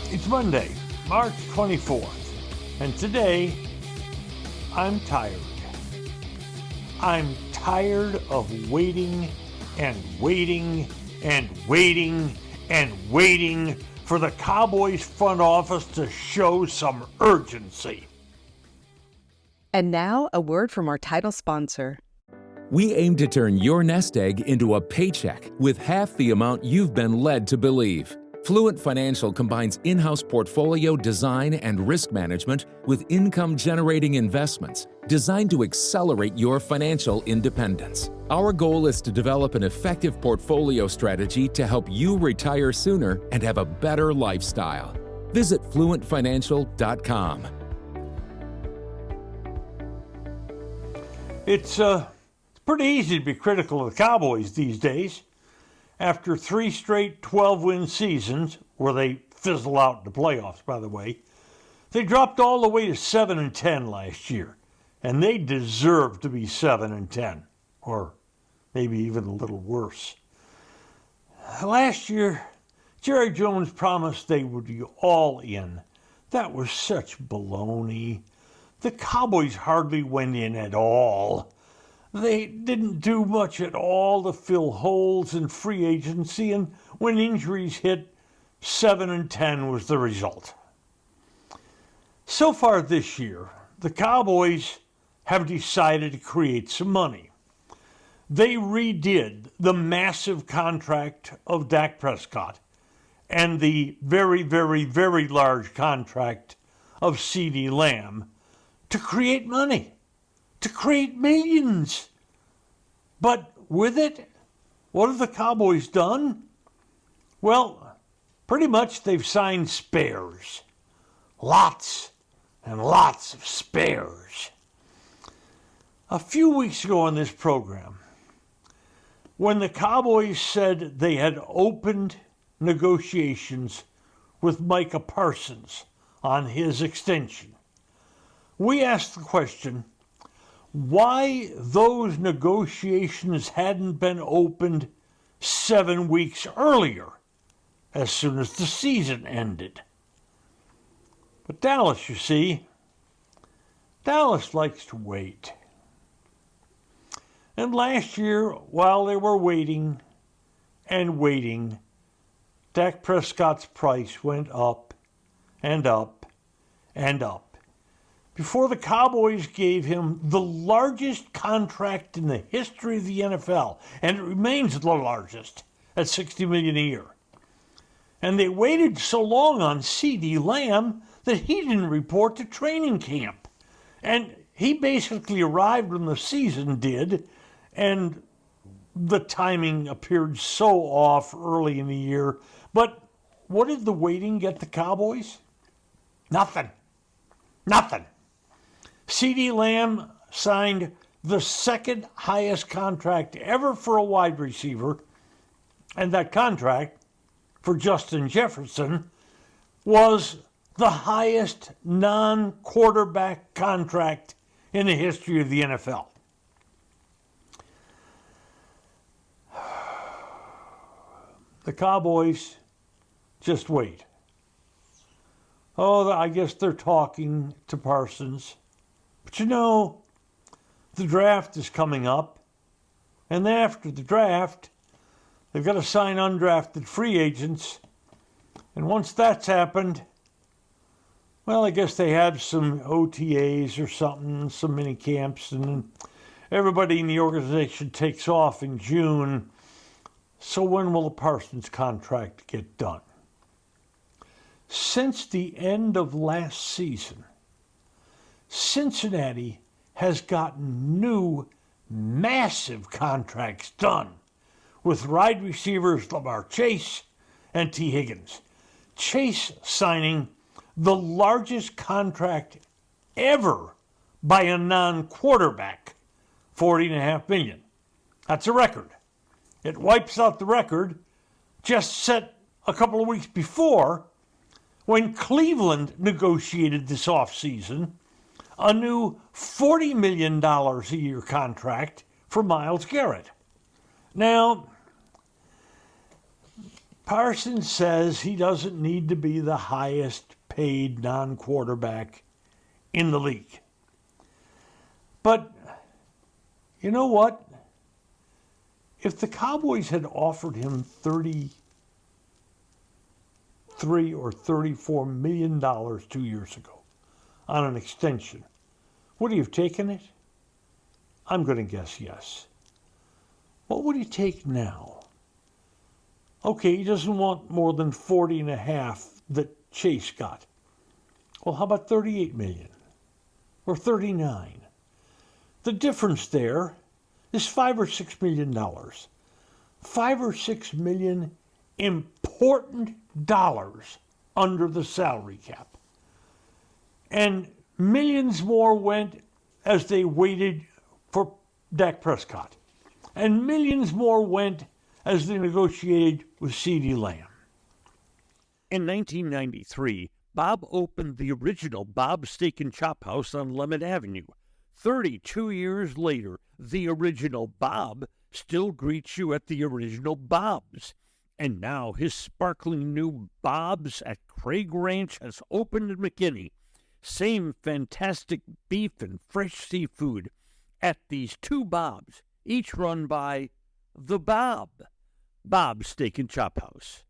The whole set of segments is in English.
It's Monday, March 24th, and today I'm tired. I'm tired of waiting and waiting and waiting and waiting for the Cowboys front office to show some urgency. And now, a word from our title sponsor. We aim to turn your nest egg into a paycheck with half the amount you've been led to believe. Fluent Financial combines in-house portfolio design and risk management with income-generating investments designed to accelerate your financial independence. Our goal is to develop an effective portfolio strategy to help you retire sooner and have a better lifestyle. Visit fluentfinancial.com. It's pretty easy to be critical of the Cowboys these days. After 3 straight 12-win seasons, where they fizzle out in the playoffs, by the way, they dropped all the way to 7-10 last year, and they deserve to be 7-10, or maybe even a little worse. Last year, Jerry Jones promised they would be all in. That was such baloney. The Cowboys hardly went in at all. They didn't do much at all to fill holes in free agency, and when injuries hit, 7-10 was the result. So far this year, the Cowboys have decided to create some money. They redid the massive contract of Dak Prescott and the very, very, very large contract of CeeDee Lamb to create money, to create millions. But with it, what have the Cowboys done? Well, pretty much they've signed spares. Lots and lots of spares. A few weeks ago on this program, when the Cowboys said they had opened negotiations with Micah Parsons on his extension, we asked the question, why those negotiations hadn't been opened 7 weeks earlier, as soon as the season ended. But Dallas, you see, Dallas likes to wait. And last year, while they were waiting and waiting, Dak Prescott's price went up and up and up, before the Cowboys gave him the largest contract in the history of the NFL, and it remains the largest at $60 million a year. And they waited so long on CeeDee Lamb that he didn't report to training camp. And he basically arrived when the season did, and the timing appeared so off early in the year. But what did the waiting get the Cowboys? Nothing. CeeDee Lamb signed the second highest contract ever for a wide receiver, and that contract for Justin Jefferson was the highest non-quarterback contract in the history of the NFL. The Cowboys just wait. Oh, I guess they're talking to Parsons. But you know, the draft is coming up, and after the draft, they've got to sign undrafted free agents. And once that's happened, well, I guess they have some OTAs or something, some mini camps, and then everybody in the organization takes off in June. So when will the Parsons contract get done? Since the end of last season, Cincinnati has gotten new, massive contracts done with wide receivers Lamar Chase and T. Higgins. Chase signing the largest contract ever by a non-quarterback, $40.5 million. That's a record. It wipes out the record just set a couple of weeks before when Cleveland negotiated this offseason a new $40 million a year contract for Myles Garrett. Now, Parsons says he doesn't need to be the highest paid non-quarterback in the league. But you know what? If the Cowboys had offered him $33 or $34 million 2 years ago on an extension, would he have taken it? I'm going to guess yes. What would he take now? Okay, he doesn't want more than 40 and a half that Chase got. Well, how about 38 million or 39? The difference there is $5 or $6 million. $5 or $6 million important dollars under the salary cap. And millions more went as they waited for Dak Prescott. And millions more went as they negotiated with CeeDee Lamb. In 1993, Bob opened the original Bob's Steak and Chop House on Lemon Avenue. 32 years later, the original Bob still greets you at the original Bob's. And now his sparkling new Bob's at Craig Ranch has opened in McKinney. Same fantastic beef and fresh seafood at these two Bob's, each run by the Bob's Steak and Chop House.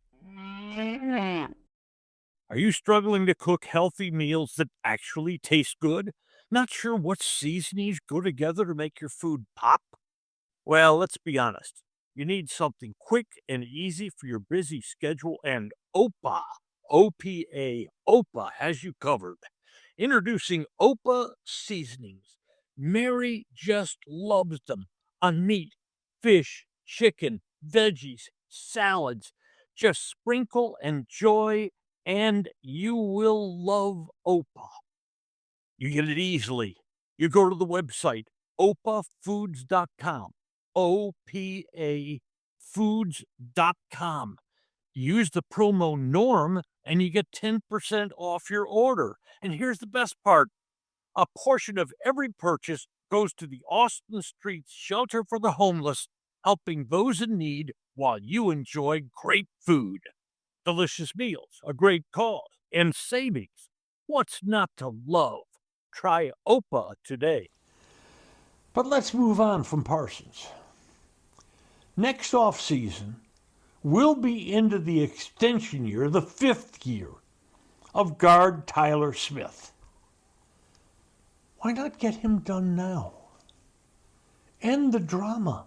Are you struggling to cook healthy meals that actually taste good? Not sure what seasonings go together to make your food pop? Well, let's be honest. You need something quick and easy for your busy schedule, and OPA, O-P-A, OPA has you covered. Introducing OPA seasonings. Mary just loves them on meat, fish, chicken, veggies, salads. Just sprinkle, enjoy, and you will love OPA. You get it easily. You go to the website, opafoods.com, O-P-A foods.com. Use the promo NORM and you get 10% off your order. And here's the best part. A portion of every purchase goes to the Austin Street Shelter for the Homeless, helping those in need while you enjoy great food. Delicious meals, a great cause, and savings. What's not to love? Try OPA today. But let's move on from Parsons. Next offseason, we'll be into the extension year, the 5th year, of guard Tyler Smith. Why not get him done now? End the drama.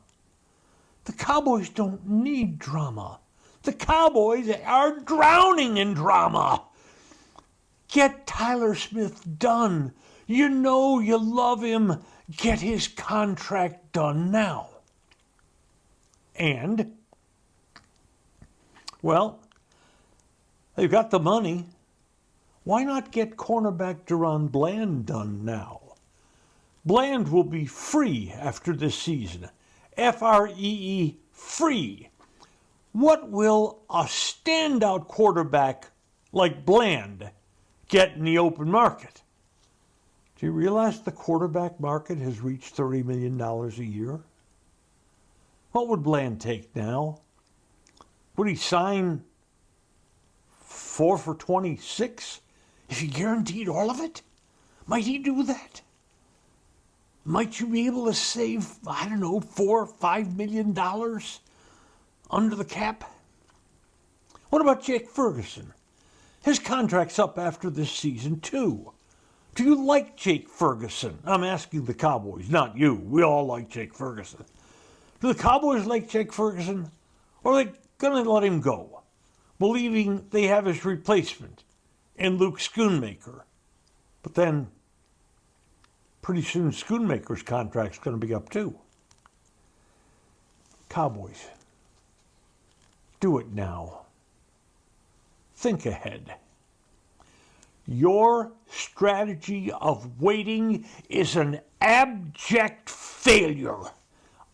The Cowboys don't need drama. The Cowboys are drowning in drama. Get Tyler Smith done. You know you love him. Get his contract done now. And, well, they've got the money. Why not get cornerback Deron Bland done now? Bland will be free after this season. F-R-E-E, free. What will a standout quarterback like Bland get in the open market? Do you realize the quarterback market has reached $30 million a year? What would Bland take now? Would he sign 4 for 26 if he guaranteed all of it? Might he do that? Might you be able to save, I don't know, $4 or $5 million under the cap? What about Jake Ferguson? His contract's up after this season, too. Do you like Jake Ferguson? I'm asking the Cowboys, not you. We all like Jake Ferguson. Do the Cowboys like Jake Ferguson? Or are they going to let him go, believing they have his replacement in Luke Schoonmaker? But then, pretty soon Schoonmaker's contract's going to be up too. Cowboys, do it now. Think ahead. Your strategy of waiting is an abject failure.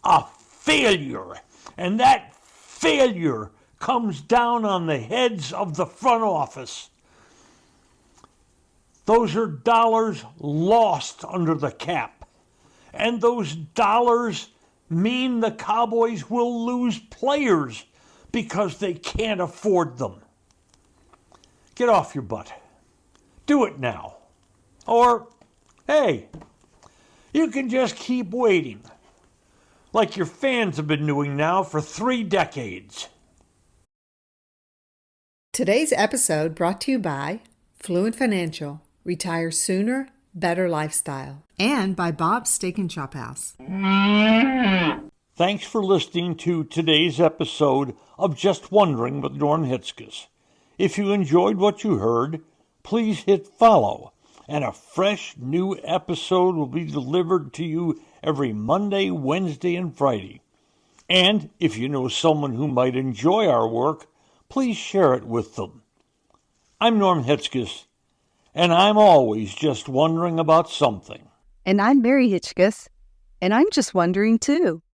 A failure. And that failure comes down on the heads of the front office. Those are dollars lost under the cap. And those dollars mean the Cowboys will lose players because they can't afford them. Get off your butt. Do it now. Or, hey, you can just keep waiting, like your fans have been doing now for 3 decades. Today's episode brought to you by Fluent Financial, Retire Sooner, Better Lifestyle, and by Bob's Steak and Chop House. Thanks for listening to today's episode of Just Wondering with Norm Hitzges. If you enjoyed what you heard, please hit follow, and a fresh new episode will be delivered to you every Monday, Wednesday, and Friday. And if you know someone who might enjoy our work, please share it with them. I'm Norm Hitzges, and I'm always just wondering about something. And I'm Mary Hitzges, and I'm just wondering too.